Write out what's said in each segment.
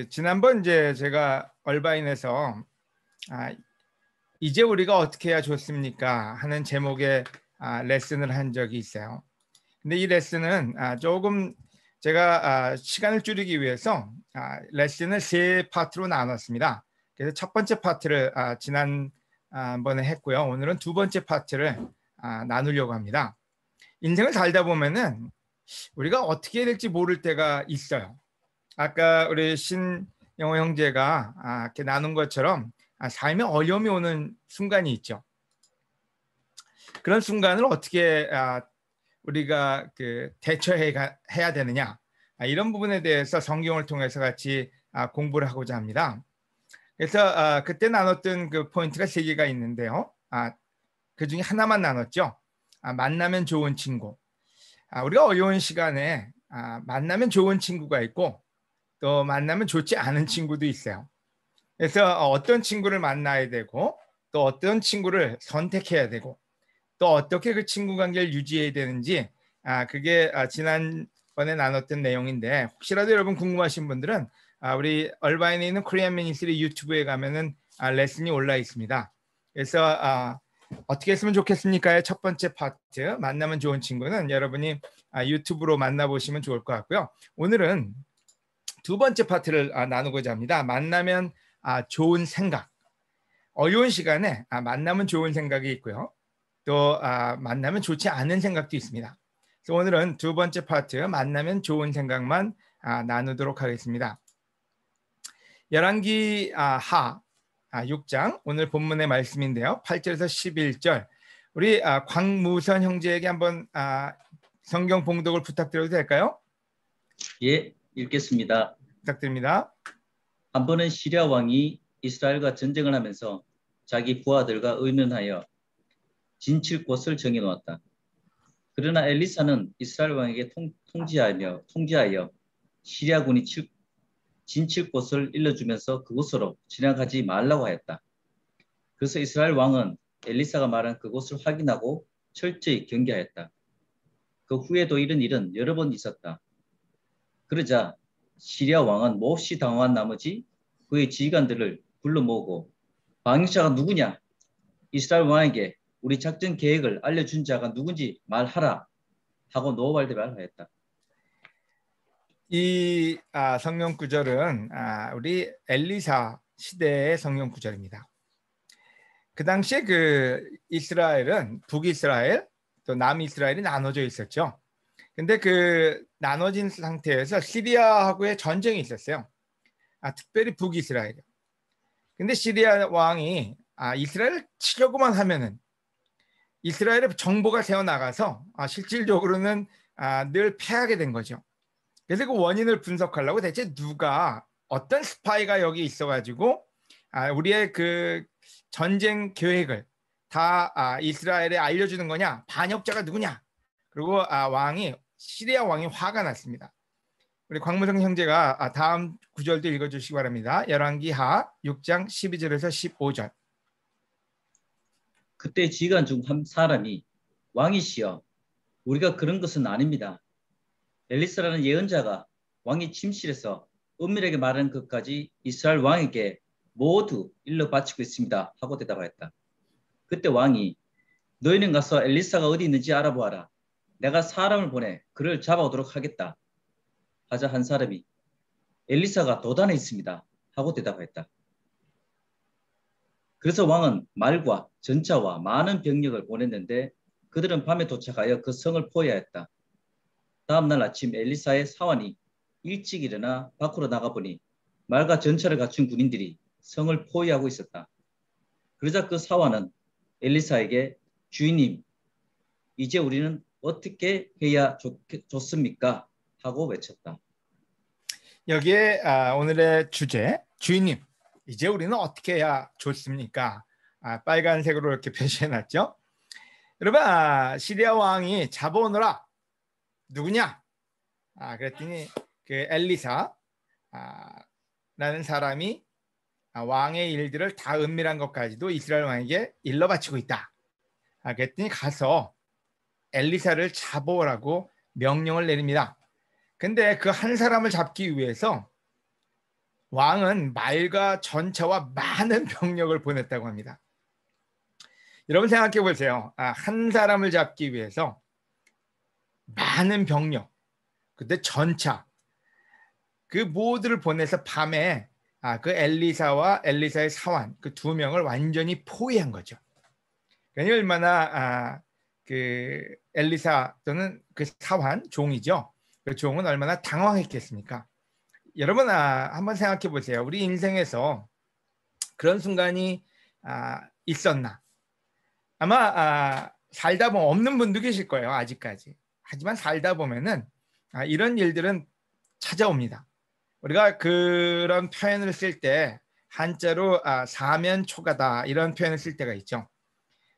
지난번 이제 제가 얼바인에서 이제 우리가 어떻게 해야 좋습니까? 하는 제목의 레슨을 한 적이 있어요. 근데 이 레슨은 조금 제가 시간을 줄이기 위해서 레슨을 세 파트로 나눴습니다. 그래서 첫 번째 파트를 지난번에 했고요. 오늘은 두 번째 파트를 나누려고 합니다. 인생을 살다 보면은 우리가 어떻게 해야 될지 모를 때가 있어요. 아까 우리 신영호 형제가 이렇게 나눈 것처럼 삶에 어려움이 오는 순간이 있죠. 그런 순간을 어떻게 우리가 대처해야 되느냐, 이런 부분에 대해서 성경을 통해서 같이 공부를 하고자 합니다. 그래서 그때 나눴던 그 포인트가 세 개가 있는데요. 그 중에 하나만 나눴죠. 만나면 좋은 친구. 우리가 어려운 시간에 만나면 좋은 친구가 있고 또 만나면 좋지 않은 친구도 있어요. 그래서 어떤 친구를 만나야 되고 또 어떤 친구를 선택해야 되고 또 어떻게 그 친구 관계를 유지해야 되는지 그게 지난번에 나눴던 내용인데, 혹시라도 여러분 궁금하신 분들은 우리 얼바인에 있는 코리안 미니스트리 유튜브에 가면은 레슨이 올라 있습니다. 그래서 어떻게 했으면 좋겠습니까의 첫 번째 파트, 만나면 좋은 친구는 여러분이 유튜브로 만나보시면 좋을 것 같고요. 오늘은 두 번째 파트를 나누고자 합니다. 만나면 좋은 생각. 어려운 시간에 만나면 좋은 생각이 있고요. 또 만나면 좋지 않은 생각도 있습니다. 그래서 오늘은 두 번째 파트, 만나면 좋은 생각만 나누도록 하겠습니다. 열왕기 하 6장, 오늘 본문의 말씀인데요. 8절에서 11절. 우리 광무선 형제에게 한번 성경 봉독을 부탁드려도 될까요? 예, 읽겠습니다. 부탁드립니다. 한 번은 시리아 왕이 이스라엘과 전쟁을 하면서 자기 부하들과 의논하여 진칠 곳을 정해놓았다. 그러나 엘리사는 이스라엘 왕에게 통지하여 시리아군이 진칠 곳을 일러주면서 그곳으로 지나가지 말라고 하였다. 그래서 이스라엘 왕은 엘리사가 말한 그곳을 확인하고 철저히 경계하였다. 그 후에도 이런 일은 여러 번 있었다. 그러자 시리아 왕은 몹시 당황한 나머지 그의 지휘관들을 불러 모으고 방해자가 누구냐? 이스라엘 왕에게 우리 작전 계획을 알려준 자가 누군지 말하라 하고 노발대발을 하였다. 이 성경 구절은 우리 엘리사 시대의 성경 구절입니다. 그 당시에 그 이스라엘은 북이스라엘 또 남이스라엘이 나눠져 있었죠. 근데 그 나눠진 상태에서 시리아하고의 전쟁이 있었어요. 특별히 북이스라엘. 근데 시리아 왕이 이스라엘을 치려고만 하면은 이스라엘의 정보가 새어나가서 실질적으로는 늘 패하게 된 거죠. 그래서 그 원인을 분석하려고 대체 누가 어떤 스파이가 여기 있어가지고 우리의 그 전쟁 계획을 다 이스라엘에 알려주는 거냐, 반역자가 누구냐. 그리고 시리아 왕이 화가 났습니다. 우리 광무성 형제가 다음 구절도 읽어주시기 바랍니다. 열왕기 하 6장 12절에서 15절. 그때 지휘관 중 한 사람이 왕이시여 우리가 그런 것은 아닙니다. 엘리사라는 예언자가 왕의 침실에서 은밀하게 말하는 것까지 이스라엘 왕에게 모두 일러 바치고 있습니다 하고 대답하였다. 그때 왕이 너희는 가서 엘리사가 어디 있는지 알아보아라. 내가 사람을 보내 그를 잡아오도록 하겠다 하자 한 사람이 엘리사가 도단에 있습니다 하고 대답하였다. 그래서 왕은 말과 전차와 많은 병력을 보냈는데 그들은 밤에 도착하여 그 성을 포위하였다. 다음날 아침 엘리사의 사환이 일찍 일어나 밖으로 나가보니 말과 전차를 갖춘 군인들이 성을 포위하고 있었다. 그러자 그 사환은 엘리사에게 주인님, 이제 우리는 어떻게 해야 좋습니까? 하고 외쳤다. 여기에 오늘의 주제, 주인님, 이제 우리는 어떻게 해야 좋습니까? 빨간색으로 이렇게 표시해놨죠. 여러분, 시리아 왕이 잡아오너라. 누구냐? 그랬더니 그 엘리사 라는 사람이 왕의 일들을 다 은밀한 것까지도 이스라엘 왕에게 일러 바치고 있다. 그랬더니 가서 엘리사를 잡아오라고 명령을 내립니다. 근데 그 한 사람을 잡기 위해서 왕은 말과 전차와 많은 병력을 보냈다고 합니다. 여러분 생각해 보세요. 한 사람을 잡기 위해서 많은 병력, 그때 전차, 그 모두를 보내서 밤에 그 엘리사와 엘리사의 사환 그 두 명을 완전히 포위한 거죠. 그러니까 얼마나 그 엘리사 또는 그 사환 종이죠. 그 종은 얼마나 당황했겠습니까? 여러분 한번 생각해 보세요. 우리 인생에서 그런 순간이 있었나? 아마 살다 보면 없는 분도 계실 거예요. 아직까지. 하지만 살다 보면은 이런 일들은 찾아옵니다. 우리가 그런 표현을 쓸 때 한자로 사면초가다 이런 표현을 쓸 때가 있죠.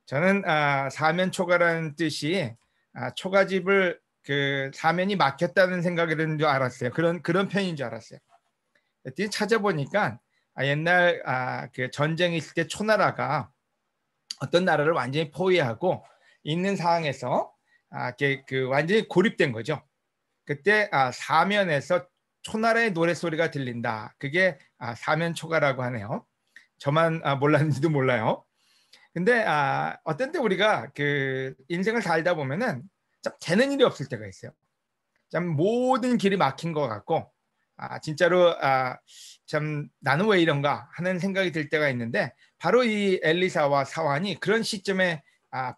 저는 사면초가라는 뜻이 초가집을 그 사면이 막혔다는 생각이 드는 줄 알았어요. 그런 표현인 줄 알았어요. 그랬더니 찾아보니까 옛날 그 전쟁이 있을 때 초나라가 어떤 나라를 완전히 포위하고 있는 상황에서 그 완전히 고립된 거죠. 그때 사면에서 초나라의 노래소리가 들린다. 그게 사면초가라고 하네요. 저만 몰랐는지도 몰라요. 근데 어떤 때 우리가 그 인생을 살다 보면은 참 되는 일이 없을 때가 있어요. 참 모든 길이 막힌 것 같고 진짜로 참 나는 왜 이런가 하는 생각이 들 때가 있는데 바로 이 엘리사와 사환이 그런 시점에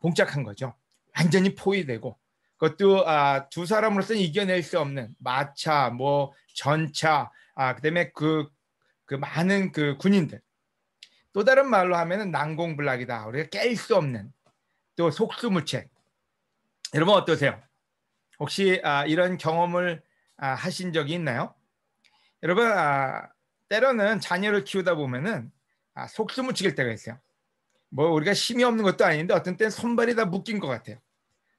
봉착한 거죠. 완전히 포위되고 그것도 두 사람으로서는 이겨낼 수 없는 마차, 뭐 전차, 그다음에 그 많은 그 군인들. 또 다른 말로 하면은 난공불락이다. 우리가 깰 수 없는 또 속수무책. 여러분 어떠세요? 혹시 이런 경험을 하신 적이 있나요? 여러분 때로는 자녀를 키우다 보면은 속수무책일 때가 있어요. 뭐 우리가 힘이 없는 것도 아닌데 어떤 때는 손발이 다 묶인 것 같아요.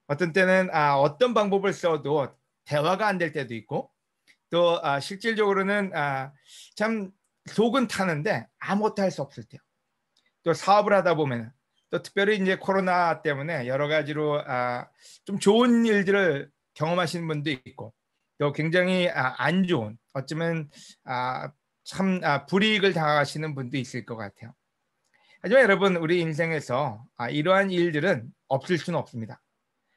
어떤 때는 어떤 방법을 써도 대화가 안 될 때도 있고 또 실질적으로는 참 속은 타는데 아무것도 할 수 없을 때요. 또 사업을 하다 보면 또 특별히 이제 코로나 때문에 여러 가지로 좀 좋은 일들을 경험하시는 분도 있고 또 굉장히 안 좋은 어쩌면 참 불이익을 당하시는 분도 있을 것 같아요. 하지만 여러분 우리 인생에서 이러한 일들은 없을 수는 없습니다.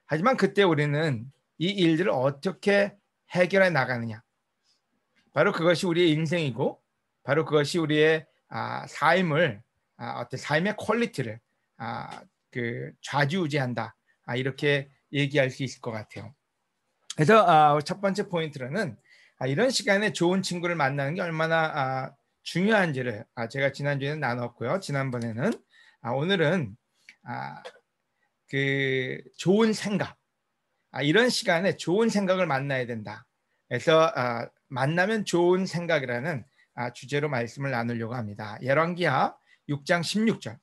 하지만 그때 우리는 이 일들을 어떻게 해결해 나가느냐. 바로 그것이 우리의 인생이고 바로 그것이 우리의 삶을 어떤 삶의 퀄리티를 그 좌지우지한다. 이렇게 얘기할 수 있을 것 같아요. 그래서 첫 번째 포인트로는 이런 시간에 좋은 친구를 만나는 게 얼마나 중요한지를 제가 지난주에는 나눴고요. 지난번에는 오늘은 그 좋은 생각 이런 시간에 좋은 생각을 만나야 된다. 그래서 만나면 좋은 생각이라는 주제로 말씀을 나누려고 합니다. 열왕기하 6장 16절.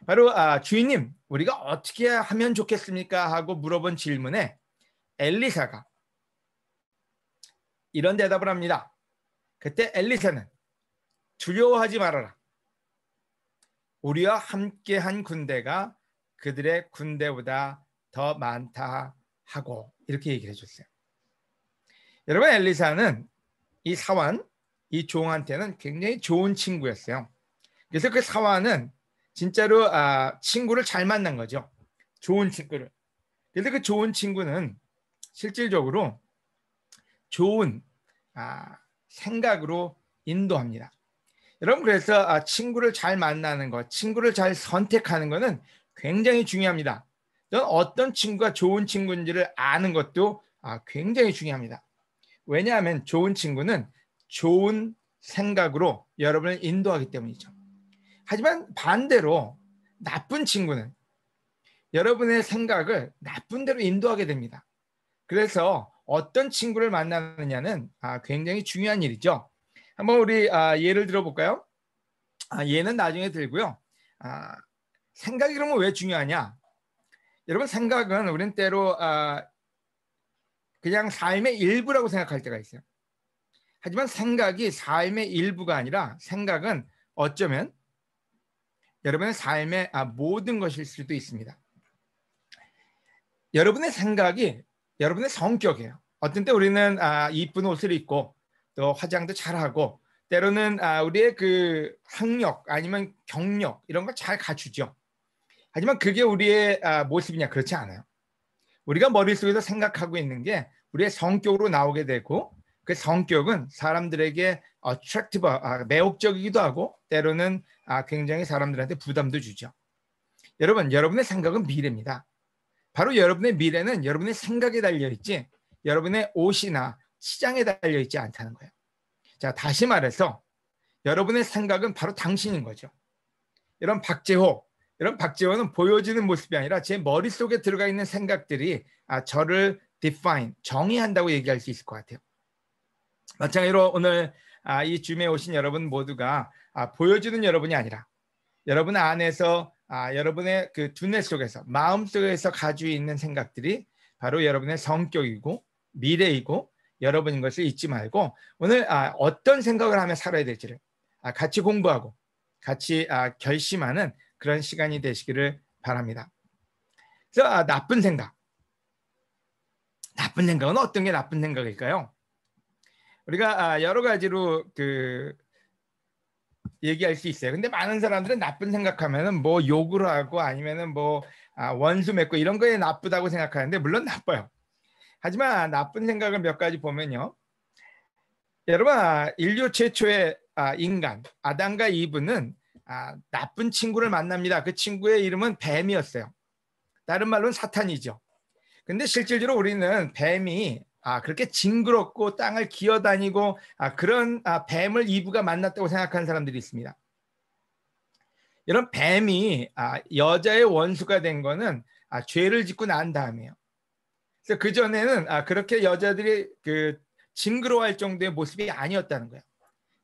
바로 주인님 우리가 어떻게 하면 좋겠습니까? 하고 물어본 질문에 엘리사가 이런 대답을 합니다. 그때 엘리사는 두려워하지 말아라. 우리와 함께한 군대가 그들의 군대보다 더 많다 하고 이렇게 얘기를 해줬어요. 여러분 엘리사는 이 사환, 이 종한테는 굉장히 좋은 친구였어요. 그래서 그 사환은 진짜로 친구를 잘 만난 거죠. 좋은 친구를. 그래서 그 좋은 친구는 실질적으로 좋은 생각으로 인도합니다. 여러분 그래서 친구를 잘 만나는 것, 친구를 잘 선택하는 것은 굉장히 중요합니다. 어떤 친구가 좋은 친구인지를 아는 것도 굉장히 중요합니다. 왜냐하면 좋은 친구는 좋은 생각으로 여러분을 인도하기 때문이죠. 하지만 반대로 나쁜 친구는 여러분의 생각을 나쁜 대로 인도하게 됩니다. 그래서 어떤 친구를 만나느냐는 굉장히 중요한 일이죠. 한번 우리 예를 들어볼까요? 예는 나중에 들고요. 생각이 그러면 왜 중요하냐? 여러분 생각은 우린 때로 그냥 삶의 일부라고 생각할 때가 있어요. 하지만 생각이 삶의 일부가 아니라 생각은 어쩌면 여러분의 삶의 모든 것일 수도 있습니다. 여러분의 생각이 여러분의 성격이에요. 어떤 때 우리는 이쁜 옷을 입고 또 화장도 잘하고 때로는 우리의 그 학력 아니면 경력 이런 걸 잘 갖추죠. 하지만 그게 우리의 모습이냐? 그렇지 않아요. 우리가 머릿속에서 생각하고 있는 게 우리의 성격으로 나오게 되고, 그 성격은 사람들에게 attractive, 매혹적이기도 하고 때로는 굉장히 사람들한테 부담도 주죠. 여러분, 여러분의 생각은 미래입니다. 바로 여러분의 미래는 여러분의 생각에 달려있지 여러분의 옷이나 시장에 달려있지 않다는 거예요. 자, 다시 말해서 여러분의 생각은 바로 당신인 거죠. 이런 박재호는 보여지는 모습이 아니라 제 머릿속에 들어가 있는 생각들이 저를 define, 정의한다고 얘기할 수 있을 것 같아요. 마찬가지로 오늘 이 줌에 오신 여러분 모두가 보여주는 여러분이 아니라 여러분 안에서 여러분의 그 두뇌 속에서, 마음 속에서 가지고 있는 생각들이 바로 여러분의 성격이고 미래이고 여러분인 것을 잊지 말고, 오늘 어떤 생각을 하며 살아야 될지를 같이 공부하고 같이 결심하는 그런 시간이 되시기를 바랍니다. 그래서 나쁜 생각은 어떤 게 나쁜 생각일까요? 우리가 여러 가지로 얘기할 수 있어요. 근데 많은 사람들은 나쁜 생각하면은 뭐 욕을 하고 아니면은 뭐 원수 맺고 이런 거에 나쁘다고 생각하는데, 물론 나빠요. 하지만 나쁜 생각을 몇 가지 보면요, 여러분, 인류 최초의 인간 아담과 이브는 나쁜 친구를 만납니다. 그 친구의 이름은 뱀이었어요. 다른 말로는 사탄이죠. 근데 실질적으로 우리는 뱀이 그렇게 징그럽고 땅을 기어다니고 그런 뱀을 이브가 만났다고 생각하는 사람들이 있습니다. 이런 뱀이 여자의 원수가 된 거는 죄를 짓고 난 다음이에요. 그래서 그 전에는 그렇게 여자들이 징그러워할 정도의 모습이 아니었다는 거예요.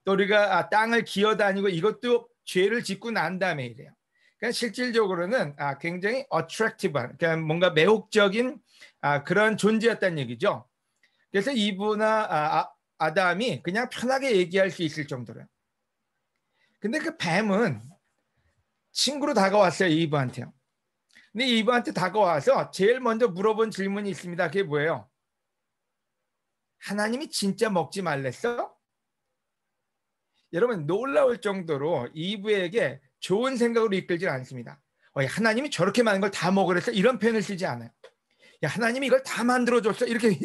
또 우리가 땅을 기어다니고 이것도 죄를 짓고 난 다음에 이래요. 그러니까 실질적으로는 굉장히 attractive한, 그러니까 뭔가 매혹적인 그런 존재였다는 얘기죠. 그래서 이브나 아담이 그냥 편하게 얘기할 수 있을 정도로요. 근데 그 뱀은 친구로 다가왔어요, 이브한테요. 근데 이브한테 다가와서 제일 먼저 물어본 질문이 있습니다. 그게 뭐예요? 하나님이 진짜 먹지 말랬어? 여러분, 놀라울 정도로 이브에게 좋은 생각으로 이끌지 않습니다. 하나님이 저렇게 많은 걸 다 먹으랬어? 이런 표현을 쓰지 않아요. 야, 하나님이 이걸 다 만들어줬어? 이렇게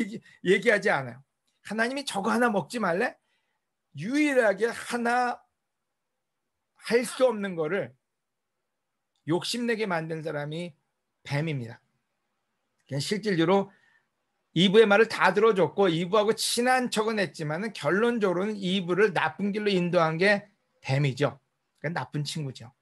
얘기하지 않아요. 하나님이 저거 하나 먹지 말래? 유일하게 하나 할 수 없는 거를 욕심내게 만든 사람이 뱀입니다. 그냥 실질적으로 이브의 말을 다 들어줬고 이브하고 친한 척은 했지만 결론적으로는 이브를 나쁜 길로 인도한 게 뱀이죠. 그러니까 나쁜 친구죠.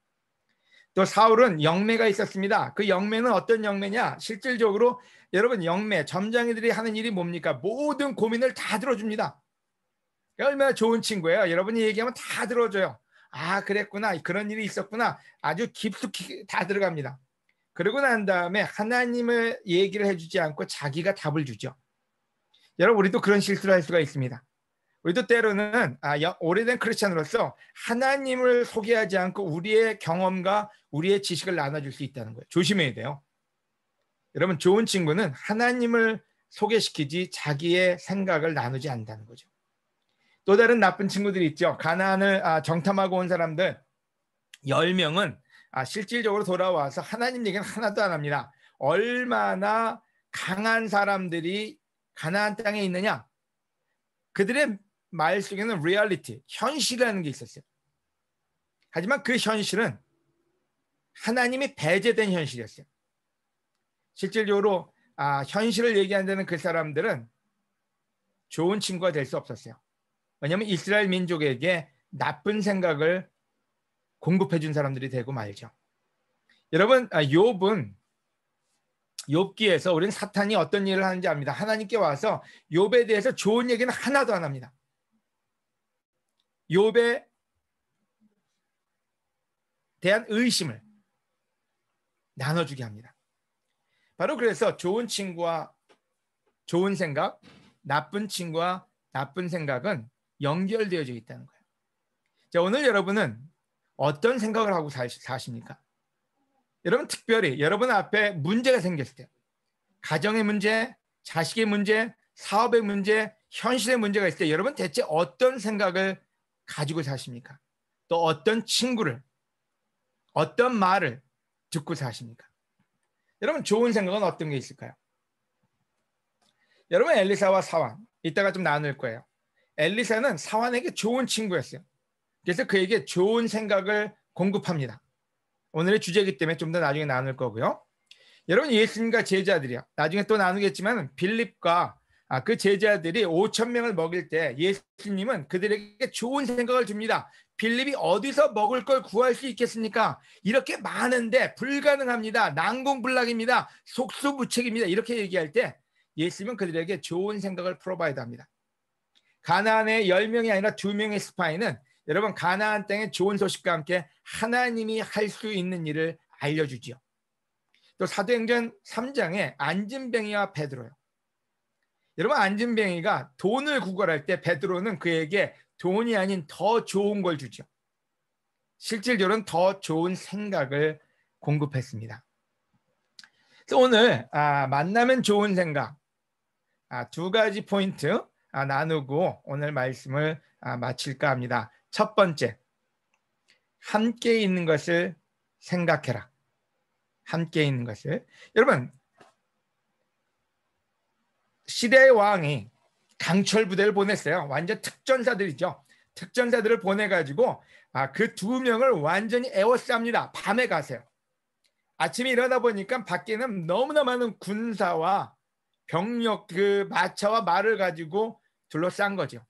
또 사울은 영매가 있었습니다. 그 영매는 어떤 영매냐? 실질적으로 여러분, 영매, 점장이들이 하는 일이 뭡니까? 모든 고민을 다 들어줍니다. 얼마나 좋은 친구예요. 여러분이 얘기하면 다 들어줘요. 그랬구나, 그런 일이 있었구나, 아주 깊숙이 다 들어갑니다. 그러고 난 다음에 하나님을 얘기를 해주지 않고 자기가 답을 주죠. 여러분, 우리도 그런 실수를 할 수가 있습니다. 우리도 때로는 오래된 크리스찬으로서 하나님을 소개하지 않고 우리의 경험과 우리의 지식을 나눠줄 수 있다는 거예요. 조심해야 돼요. 여러분, 좋은 친구는 하나님을 소개시키지 자기의 생각을 나누지 않는다는 거죠. 또 다른 나쁜 친구들이 있죠. 가나안을 정탐하고 온 사람들 10명은 실질적으로 돌아와서 하나님 얘기는 하나도 안 합니다. 얼마나 강한 사람들이 가나안 땅에 있느냐? 그들의 말 속에는 리얼리티, 현실이라는 게 있었어요. 하지만 그 현실은 하나님이 배제된 현실이었어요. 실질적으로 현실을 얘기한다는 그 사람들은 좋은 친구가 될 수 없었어요. 왜냐하면 이스라엘 민족에게 나쁜 생각을 공급해 준 사람들이 되고 말죠. 여러분, 욥기에서 우리는 사탄이 어떤 일을 하는지 압니다. 하나님께 와서 욥에 대해서 좋은 얘기는 하나도 안 합니다. 욥에 대한 의심을 나눠주게 합니다. 바로 그래서 좋은 친구와 좋은 생각, 나쁜 친구와 나쁜 생각은 연결되어져 있다는 거예요. 자, 오늘 여러분은 어떤 생각을 하고 사십니까? 여러분, 특별히 여러분 앞에 문제가 생겼을 때, 가정의 문제, 자식의 문제, 사업의 문제, 현실의 문제가 있을 때 여러분 대체 어떤 생각을 가지고 사십니까? 또 어떤 친구를, 어떤 말을 듣고 사십니까? 여러분, 좋은 생각은 어떤 게 있을까요? 여러분, 엘리사와 사환 이따가 좀 나눌 거예요. 엘리사는 사환에게 좋은 친구였어요. 그래서 그에게 좋은 생각을 공급합니다. 오늘의 주제이기 때문에 좀 더 나중에 나눌 거고요. 여러분, 예수님과 제자들이요, 나중에 또 나누겠지만 빌립과 그 제자들이 5천 명을 먹일 때 예수님은 그들에게 좋은 생각을 줍니다. 빌립이 어디서 먹을 걸 구할 수 있겠습니까? 이렇게 많은데 불가능합니다. 난공불락입니다. 속수무책입니다. 이렇게 얘기할 때 예수님은 그들에게 좋은 생각을 프로바이드 합니다. 가나안의 10명이 아니라 2명의 스파이는 여러분, 가나안 땅의 좋은 소식과 함께 하나님이 할 수 있는 일을 알려주지요. 또 사도행전 3장에 안진뱅이와 베드로요. 여러분, 안진뱅이가 돈을 구걸할 때 베드로는 그에게 돈이 아닌 더 좋은 걸 주죠. 실질적으로는 더 좋은 생각을 공급했습니다. 그래서 오늘 만나면 좋은 생각 두 가지 포인트 나누고 오늘 말씀을 마칠까 합니다. 첫 번째, 함께 있는 것을 생각해라. 함께 있는 것을. 여러분, 시대의 왕이 강철 부대를 보냈어요. 완전 특전사들이죠. 특전사들을 보내가지고 그 2명을 완전히 에워쌉니다. 밤에 가세요. 아침에 일어나 보니까 밖에는 너무나 많은 군사와 병력, 그 마차와 말을 가지고 둘러싼 거죠.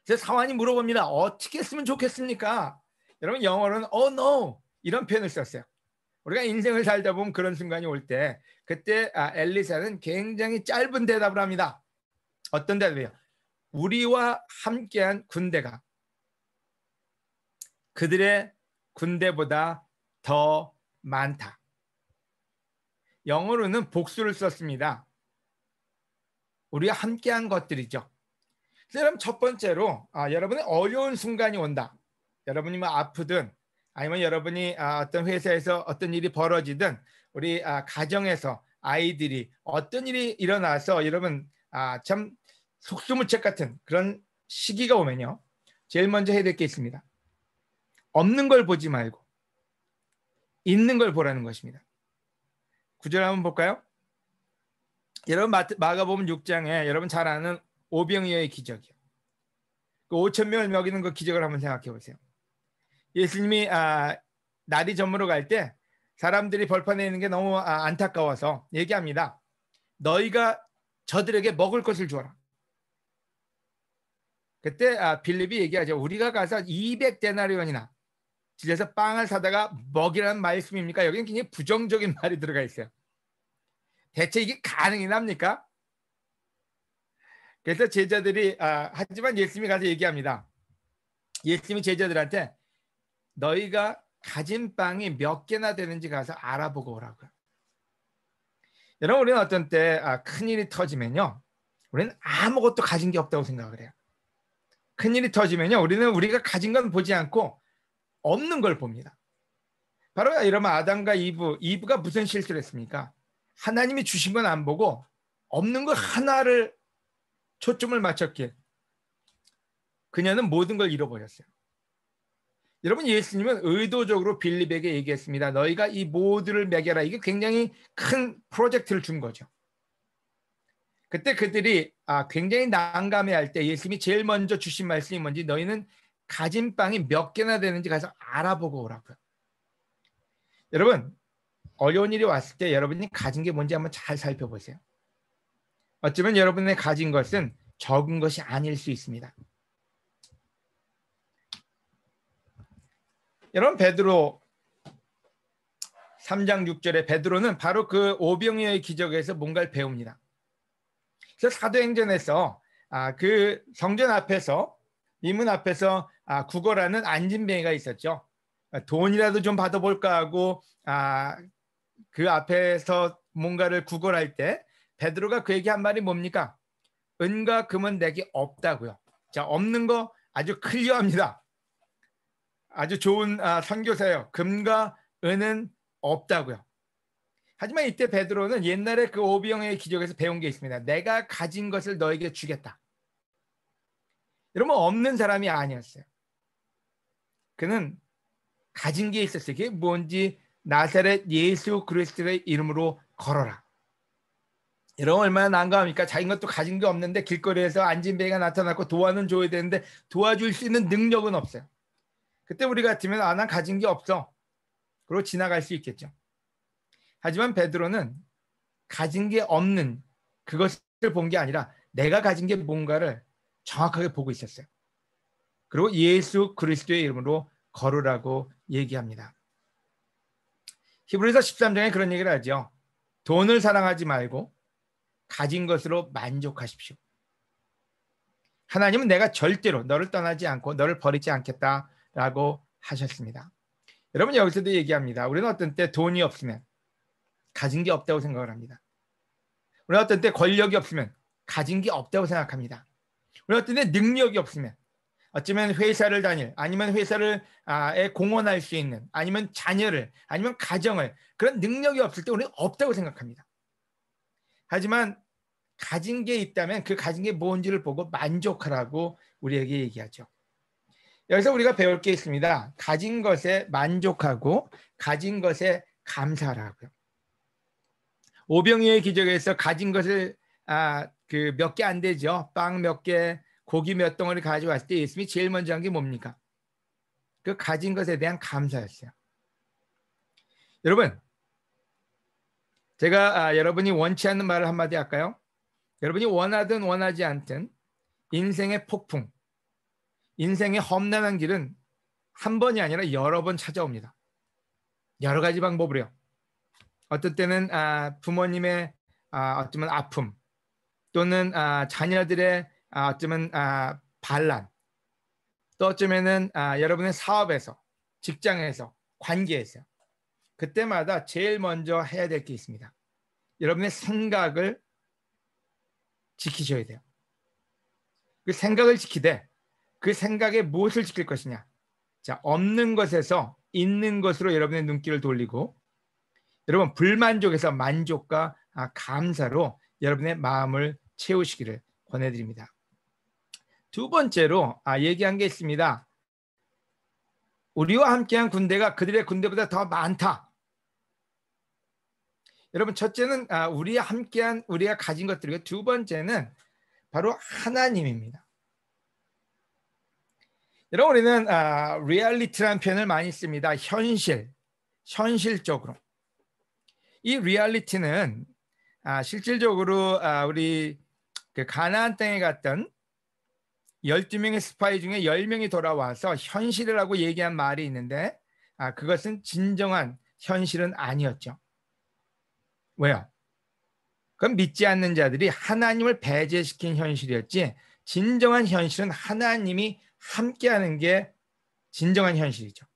그래서 사환이 물어봅니다. 어떻게 했으면 좋겠습니까? 여러분, 영어로는 oh no 이런 표현을 썼어요. 우리가 인생을 살다 보면 그런 순간이 올 때 그때 엘리사는 굉장히 짧은 대답을 합니다. 어떤 대답이에요? 우리와 함께한 군대가 그들의 군대보다 더 많다. 영어로는 복수를 썼습니다. 우리와 함께한 것들이죠. 그럼 첫 번째로 여러분의 어려운 순간이 온다. 여러분이 뭐 아프든 아니면 여러분이 어떤 회사에서 어떤 일이 벌어지든 우리 가정에서 아이들이 어떤 일이 일어나서 여러분 참 속수무책 같은 그런 시기가 오면요, 제일 먼저 해야 될 게 있습니다. 없는 걸 보지 말고 있는 걸 보라는 것입니다. 구절 한번 볼까요? 여러분, 마가복음 6장에 여러분 잘 아는 오병이어의 기적이요. 그 5천 명을 먹이는 그 기적을 한번 생각해 보세요. 예수님이 날이 저물어 갈 때 사람들이 벌판에 있는 게 너무 안타까워서 얘기합니다. 너희가 저들에게 먹을 것을 주어라. 그때 빌립이 얘기하죠. 우리가 가서 200데나리온이나 집에서 빵을 사다가 먹이라는 말씀입니까? 여기는 굉장히 부정적인 말이 들어가 있어요. 대체 이게 가능이 납니까? 그래서 제자들이 하지만 예수님이 가서 얘기합니다. 예수님이 제자들한테 너희가 가진 빵이 몇 개나 되는지 가서 알아보고 오라고요. 여러분, 우리는 어떤 때 큰일이 터지면요, 우리는 아무것도 가진 게 없다고 생각을 해요. 큰일이 터지면요, 우리는 우리가 가진 건 보지 않고 없는 걸 봅니다. 바로 이러면 아담과 이브가 무슨 실수를 했습니까? 하나님이 주신 건 안 보고 없는 것 하나를 초점을 맞췄기에 그녀는 모든 걸 잃어버렸어요. 여러분, 예수님은 의도적으로 빌립에게 얘기했습니다. 너희가 이 모두를 먹여라. 이게 굉장히 큰 프로젝트를 준 거죠. 그때 그들이 굉장히 난감해할 때 예수님이 제일 먼저 주신 말씀이 뭔지, 너희는 가진 빵이 몇 개나 되는지 가서 알아보고 오라고요. 여러분, 어려운 일이 왔을 때 여러분이 가진 게 뭔지 한번 잘 살펴보세요. 어쩌면 여러분의 가진 것은 적은 것이 아닐 수 있습니다. 여러분, 베드로 3장 6절에 베드로는 바로 그 오병이어의 기적에서 뭔가를 배웁니다. 그래서 사도행전에서 그 성전 앞에서, 이문 앞에서 구걸하는 안진뱅이가 있었죠. 돈이라도 좀 받아볼까 하고 그 앞에서 뭔가를 구걸할 때 베드로가 그에게 한 말이 뭡니까? 은과 금은 내게 없다고요. 자, 없는 거 아주 클리어합니다. 아주 좋은 선교사예요. 금과 은은 없다고요. 하지만 이때 베드로는 옛날에 그 오병이어의 기적에서 배운 게 있습니다. 내가 가진 것을 너에게 주겠다. 여러분, 없는 사람이 아니었어요. 그는 가진 게 있었어요. 그게 뭔지 나사렛 예수 그리스도의 이름으로 걸어라. 여러분, 얼마나 난감합니까? 자기 것도 가진 게 없는데 길거리에서 안진뱅이가 나타났고 도와는 줘야 되는데 도와줄 수 있는 능력은 없어요. 그때 우리 같으면 난 가진 게 없어. 그러고 지나갈 수 있겠죠. 하지만 베드로는 가진 게 없는 그것을 본 게 아니라 내가 가진 게 뭔가를 정확하게 보고 있었어요. 그리고 예수 그리스도의 이름으로 걸으라고 얘기합니다. 히브리서 13장에 그런 얘기를 하죠. 돈을 사랑하지 말고 가진 것으로 만족하십시오. 하나님은 내가 절대로 너를 떠나지 않고 너를 버리지 않겠다라고 하셨습니다. 여러분, 여기서도 얘기합니다. 우리는 어떤 때 돈이 없으면 가진 게 없다고 생각을 합니다. 우리는 어떤 때 권력이 없으면 가진 게 없다고 생각합니다. 우리는 어떤 때 능력이 없으면 어쩌면 회사를 다닐, 아니면 회사를 공헌할 수 있는, 아니면 자녀를, 아니면 가정을, 그런 능력이 없을 때 우리는 없다고 생각합니다. 하지만 가진 게 있다면 그 가진 게 뭔지를 보고 만족하라고 우리에게 얘기하죠. 여기서 우리가 배울 게 있습니다. 가진 것에 만족하고 가진 것에 감사하라고요. 오병이어의 기적에서 가진 것을 그 몇 개 안 되죠. 빵 몇 개, 고기 몇 덩어리 가져왔을 때 예수님이 제일 먼저 한 게 뭡니까? 그 가진 것에 대한 감사였어요. 여러분, 제가 여러분이 원치 않는 말을 한마디 할까요? 여러분이 원하든 원하지 않든 인생의 폭풍, 인생의 험난한 길은 한 번이 아니라 여러 번 찾아옵니다. 여러 가지 방법으로요. 어떤 때는 부모님의 어쩌면 아픔, 또는 자녀들의 어쩌면 반란, 또 어쩌면은 여러분의 사업에서, 직장에서, 관계에서, 그때마다 제일 먼저 해야 될 게 있습니다. 여러분의 생각을 지키셔야 돼요. 그 생각을 지키되 그 생각에 무엇을 지킬 것이냐. 자, 없는 것에서 있는 것으로 여러분의 눈길을 돌리고, 여러분 불만족에서 만족과 감사로 여러분의 마음을 채우시기를 권해드립니다. 두 번째로 얘기한 게 있습니다. 우리와 함께한 군대가 그들의 군대보다 더 많다. 여러분, 첫째는 우리와 함께한, 우리가 가진 것들이고, 두 번째는 바로 하나님입니다. 여러분, 우리는 리얼리티라는 표현을 많이 씁니다. 현실적으로. 이 리얼리티는 실질적으로 우리 그 가나안 땅에 갔던 12명의 스파이 중에 10명이 돌아와서 현실이라고 얘기한 말이 있는데 그것은 진정한 현실은 아니었죠. 왜요? 그건 믿지 않는 자들이 하나님을 배제시킨 현실이었지, 진정한 현실은 하나님이 함께하는 게 진정한 현실이죠.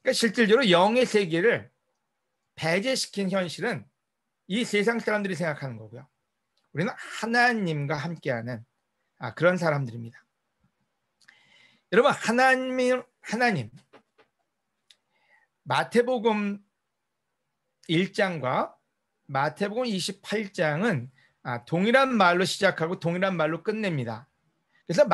그러니까 실질적으로 영의 세계를 배제시킨 현실은 이 세상 사람들이 생각하는 거고요. 우리는 하나님과 함께하는 그런 사람들입니다. 여러분, 하나님 마태복음 1장과 마태복음 28장은 동일한 말로 시작하고 동일한 말로 끝냅니다. 그래서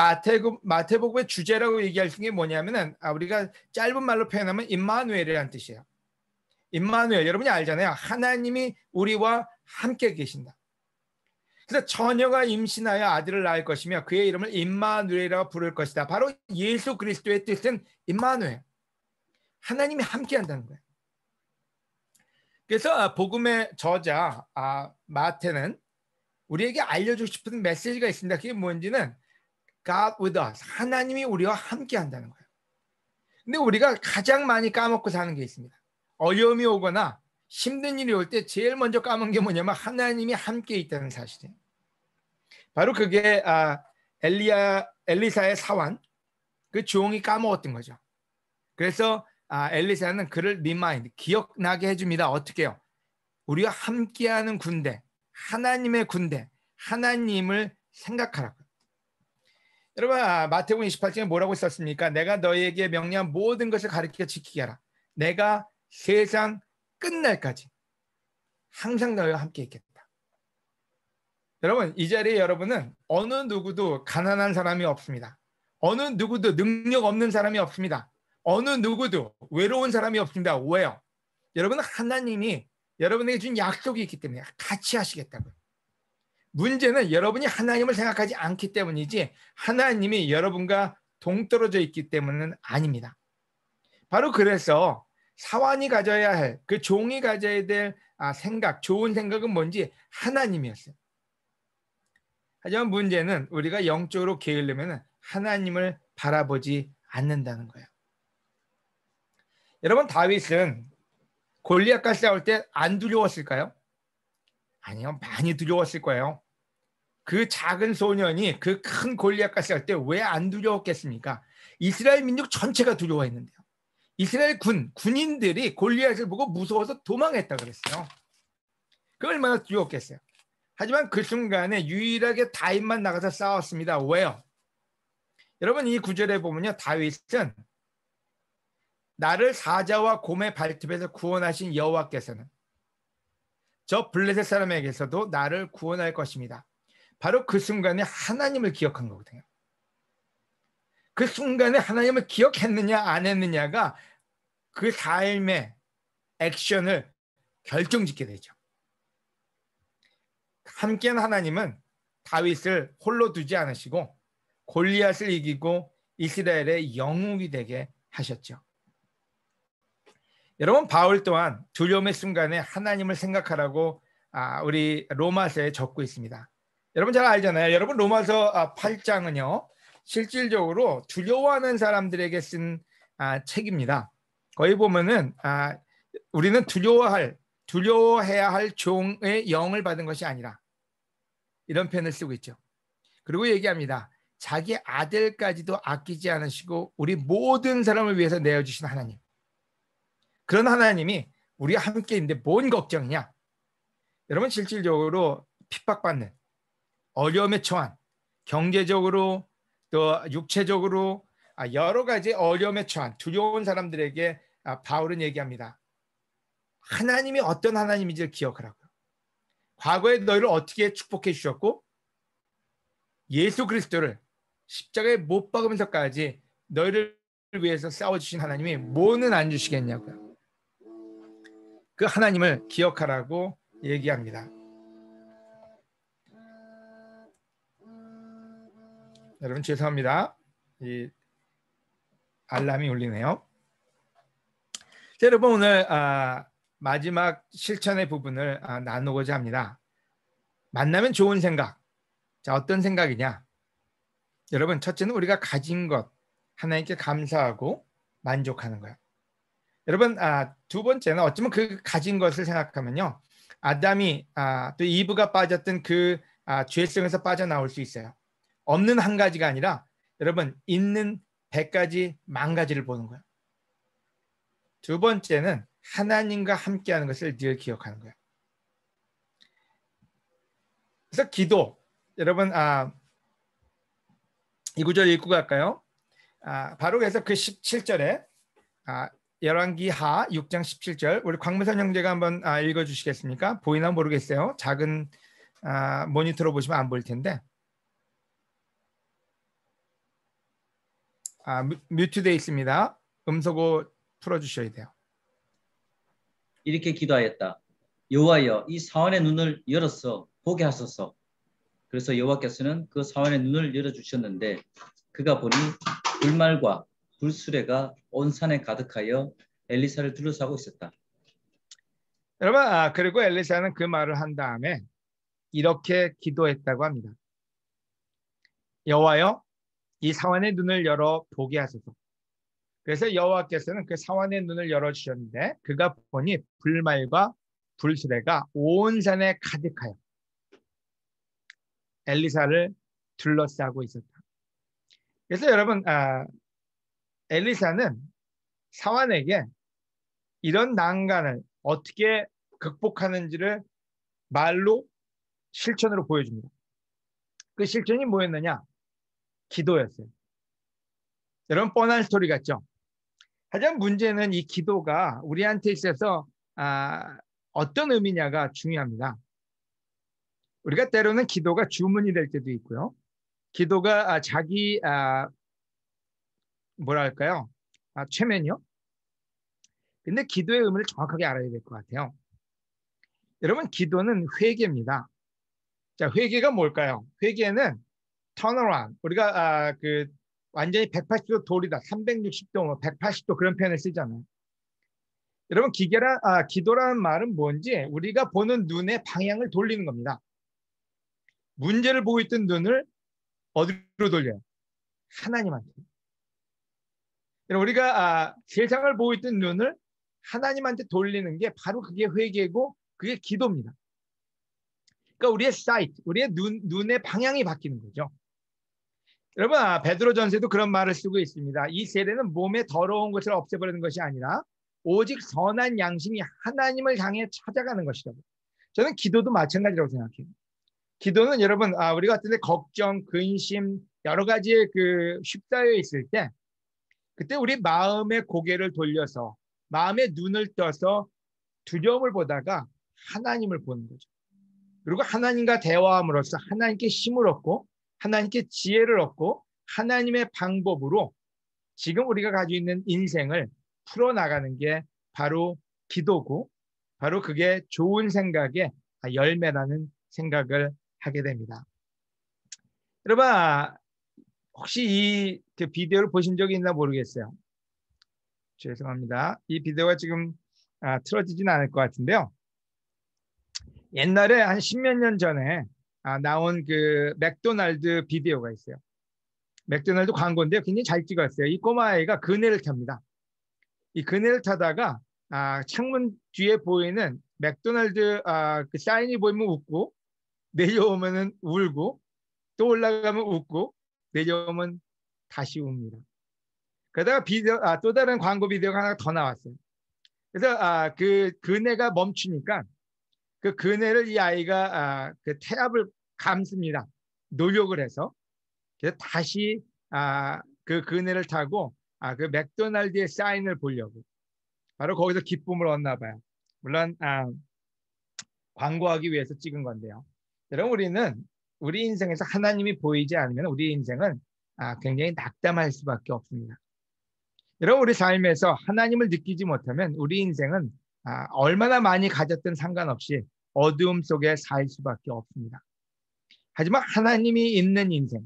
마태복음의 주제라고 얘기할 수 있는 게 뭐냐면은 우리가 짧은 말로 표현하면 임마누엘이라는 뜻이에요. 임마누엘, 여러분이 알잖아요. 하나님이 우리와 함께 계신다. 그래서 처녀가 임신하여 아들을 낳을 것이며 그의 이름을 임마누엘이라고 부를 것이다. 바로 예수 그리스도의 뜻은 임마누엘, 하나님이 함께 한다는 거예요. 그래서 복음의 저자 마태는 우리에게 알려주고 싶은 메시지가 있습니다. 그게 뭔지는 God with us, 하나님이 우리와 함께 한다는 거예요. 근데 우리가 가장 많이 까먹고 사는 게 있습니다. 어려움이 오거나 힘든 일이 올 때 제일 먼저 까먹은 게 뭐냐면 하나님이 함께 있다는 사실이에요. 바로 그게 엘리사의 사환, 그 종이 까먹었던 거죠. 그래서 엘리사는 그를 리마인드, 기억나게 해줍니다. 어떻게 해요? 우리와 함께하는 군대, 하나님의 군대, 하나님을 생각하라고. 여러분, 마태복음 28장에 뭐라고 썼습니까? 내가 너희에게 명령한 모든 것을 가르쳐 지키게 하라. 내가 세상 끝날까지 항상 너희와 함께 있겠다. 여러분, 이 자리에 여러분은 어느 누구도 가난한 사람이 없습니다. 어느 누구도 능력 없는 사람이 없습니다. 어느 누구도 외로운 사람이 없습니다. 왜요? 여러분은 하나님이 여러분에게 준 약속이 있기 때문에 같이 하시겠다고요. 문제는 여러분이 하나님을 생각하지 않기 때문이지 하나님이 여러분과 동떨어져 있기 때문은 아닙니다. 바로 그래서 사환이 가져야 할, 그 종이 가져야 될 생각, 좋은 생각은 뭔지 하나님이었어요. 하지만 문제는 우리가 영적으로 게으르면 하나님을 바라보지 않는다는 거예요. 여러분, 다윗은 골리앗과 싸울 때 안 두려웠을까요? 아니요, 많이 두려웠을 거예요. 그 작은 소년이 그 큰 골리앗과 싸울 때 왜 안 두려웠겠습니까? 이스라엘 민족 전체가 두려워했는데요. 이스라엘 군인들이 골리앗을 보고 무서워서 도망했다 그랬어요. 그 얼마나 두려웠겠어요. 하지만 그 순간에 유일하게 다윗만 나가서 싸웠습니다. 왜요? 여러분, 이 구절에 보면요, 다윗은 나를 사자와 곰의 발톱에서 구원하신 여호와께서는 저 블레셋 사람에게서도 나를 구원할 것입니다. 바로 그 순간에 하나님을 기억한 거거든요. 그 순간에 하나님을 기억했느냐 안 했느냐가 그 삶의 액션을 결정짓게 되죠. 함께한 하나님은 다윗을 홀로 두지 않으시고 골리앗을 이기고 이스라엘의 영웅이 되게 하셨죠. 여러분, 바울 또한 두려움의 순간에 하나님을 생각하라고 우리 로마서에 적고 있습니다. 여러분 잘 알잖아요. 여러분, 로마서 8장은요 실질적으로 두려워하는 사람들에게 쓴 책입니다. 거기 보면은 우리는 두려워해야 할 종의 영을 받은 것이 아니라, 이런 표현을 쓰고 있죠. 그리고 얘기합니다. 자기 아들까지도 아끼지 않으시고 우리 모든 사람을 위해서 내어주신 하나님, 그런 하나님이 우리와 함께 있는데 뭔 걱정이냐. 여러분, 실질적으로 핍박받는, 어려움에 처한, 경제적으로 또 육체적으로 여러 가지 어려움에 처한 두려운 사람들에게 바울은 얘기합니다. 하나님이 어떤 하나님인지를 기억하라고요. 과거에 너희를 어떻게 축복해 주셨고 예수 그리스도를 십자가에 못 박으면서까지 너희를 위해서 싸워주신 하나님이 뭐는 안 주시겠냐고요. 그 하나님을 기억하라고 얘기합니다. 여러분 죄송합니다. 이 알람이 울리네요. 자, 여러분 오늘 마지막 실천의 부분을 나누고자 합니다. 만나면 좋은 생각. 자, 어떤 생각이냐? 여러분, 첫째는 우리가 가진 것 하나님께 감사하고 만족하는 거예요. 여러분, 두 번째는 어쩌면 그 가진 것을 생각하면요, 아담이 또 이브가 빠졌던 그 죄성에서 빠져나올 수 있어요. 없는 한 가지가 아니라 여러분, 있는 100가지, 10,000가지를 보는 거예요. 두 번째는 하나님과 함께하는 것을 늘 기억하는 거예요. 그래서 기도, 여러분 이 구절 읽고 갈까요? 바로 그래서 그 17절에 열왕기하 6장 17절 우리 광무선 형제가 한번 읽어주시겠습니까? 보이나 모르겠어요. 작은 모니터로 보시면 안 보일 텐데. 뮤트되어 있습니다. 음소거 풀어주셔야 돼요. 이렇게 기도하였다. 여호와여, 이 사환의 눈을 열어서 보게 하소서. 그래서 여호와께서는 그 사환의 눈을 열어주셨는데 그가 보니 불말과 불수레가 온 산에 가득하여 엘리사를 둘러싸고 있었다. 여러분, 그리고 엘리사는 그 말을 한 다음에 이렇게 기도했다고 합니다. 여호와여, 이 사환의 눈을 열어 보게 하소서. 그래서 여호와께서는 그 사환의 눈을 열어주셨는데 그가 보니 불말과 불수레가 온 산에 가득하여 엘리사를 둘러싸고 있었다. 그래서 여러분, 엘리사는 사환에게 이런 난간을 어떻게 극복하는지를 말로 실천으로 보여줍니다. 그 실천이 뭐였느냐? 기도였어요. 여러분, 뻔한 스토리 같죠? 하지만 문제는 이 기도가 우리한테 있어서 어떤 의미냐가 중요합니다. 우리가 때로는 기도가 주문이 될 때도 있고요. 기도가 자기 뭐랄까요? 최면이요. 근데 기도의 의미를 정확하게 알아야 될 것 같아요. 여러분, 기도는 회개입니다. 자, 회개가 뭘까요? 회개는 turnaround. 우리가 완전히 180도 돌이다. 360도, 180도 그런 표현을 쓰잖아요. 여러분, 기도라는 말은 뭔지 우리가 보는 눈의 방향을 돌리는 겁니다. 문제를 보고 있던 눈을 어디로 돌려요? 하나님한테. 우리가 세상을 보고 있던 눈을 하나님한테 돌리는 게 바로 그게 회개고 그게 기도입니다. 그러니까 우리의 사이트, 우리의 눈의 방향이 바뀌는 거죠. 여러분, 베드로전서에도 그런 말을 쓰고 있습니다. 이 세례는 몸에 더러운 것을 없애버리는 것이 아니라 오직 선한 양심이 하나님을 향해 찾아가는 것이라고. 저는 기도도 마찬가지라고 생각해요. 기도는 여러분, 우리가 어떤 데 걱정, 근심, 여러 가지의 휩싸여 있을 때 그때 우리 마음의 고개를 돌려서 마음의 눈을 떠서 두려움을 보다가 하나님을 보는 거죠. 그리고 하나님과 대화함으로써 하나님께 힘을 얻고 하나님께 지혜를 얻고 하나님의 방법으로 지금 우리가 가지고 있는 인생을 풀어나가는 게 바로 기도고 바로 그게 좋은 생각의 열매라는 생각을 하게 됩니다. 여러분, 혹시 이 비디오를 보신 적이 있나 모르겠어요. 죄송합니다. 이 비디오가 지금 틀어지진 않을 것 같은데요. 옛날에 한 10몇 년 전에 나온 맥도날드 비디오가 있어요. 맥도날드 광고인데요. 굉장히 잘 찍었어요. 이 꼬마아이가 그네를 탑니다. 이 그네를 타다가 창문 뒤에 보이는 맥도날드 그 사인이 보이면 웃고 내려오면 울고 또 올라가면 웃고 내려오면 다시 웁니다. 그러다가 또 다른 광고 비디오가 하나 더 나왔어요. 그래서 그 그네가 멈추니까 그 그네를 이 아이가 그 태압을 감습니다. 노력을 해서. 그래서 다시 그 그네를 타고 그 맥도날드의 사인을 보려고. 바로 거기서 기쁨을 얻나 봐요. 물론 광고하기 위해서 찍은 건데요. 여러분, 우리는 우리 인생에서 하나님이 보이지 않으면 우리 인생은 굉장히 낙담할 수밖에 없습니다. 여러분, 우리 삶에서 하나님을 느끼지 못하면 우리 인생은 얼마나 많이 가졌든 상관없이 어두움 속에 살 수밖에 없습니다. 하지만 하나님이 있는 인생,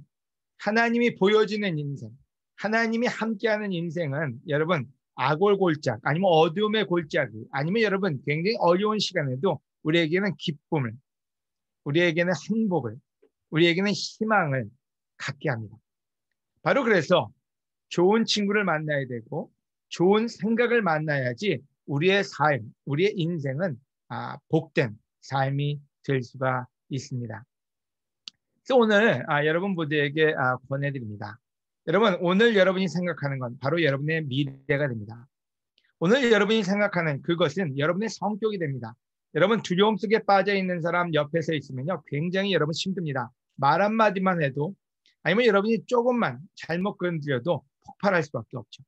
하나님이 보여지는 인생, 하나님이 함께하는 인생은 여러분 악골골짝 아니면 어두움의 골짜기 아니면 여러분 굉장히 어려운 시간에도 우리에게는 기쁨을, 우리에게는 행복을, 우리에게는 희망을 갖게 합니다. 바로 그래서 좋은 친구를 만나야 되고 좋은 생각을 만나야지 우리의 삶, 우리의 인생은 복된 삶이 될 수가 있습니다. 그래서 오늘 여러분 모두에게 권해드립니다. 여러분, 오늘 여러분이 생각하는 건 바로 여러분의 미래가 됩니다. 오늘 여러분이 생각하는 그것은 여러분의 성격이 됩니다. 여러분, 두려움 속에 빠져 있는 사람 옆에서 있으면요 굉장히 여러분 힘듭니다. 말 한마디만 해도 아니면 여러분이 조금만 잘못 건드려도 폭발할 수밖에 없죠.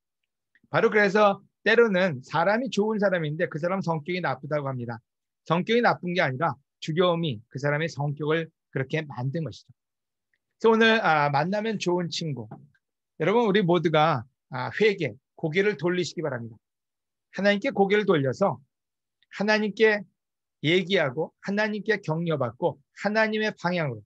바로 그래서 때로는 사람이 좋은 사람인데 그 사람 성격이 나쁘다고 합니다. 성격이 나쁜 게 아니라 두려움이 그 사람의 성격을 그렇게 만든 것이죠. 그래서 오늘 만나면 좋은 친구, 여러분 우리 모두가 회개, 고개를 돌리시기 바랍니다. 하나님께 고개를 돌려서 하나님께 얘기하고 하나님께 격려받고 하나님의 방향으로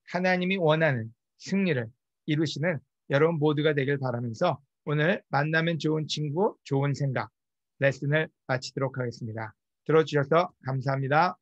하나님이 원하는 승리를 이루시는 여러분 모두가 되길 바라면서 오늘 만나면 좋은 친구, 좋은 생각 레슨을 마치도록 하겠습니다. 들어주셔서 감사합니다.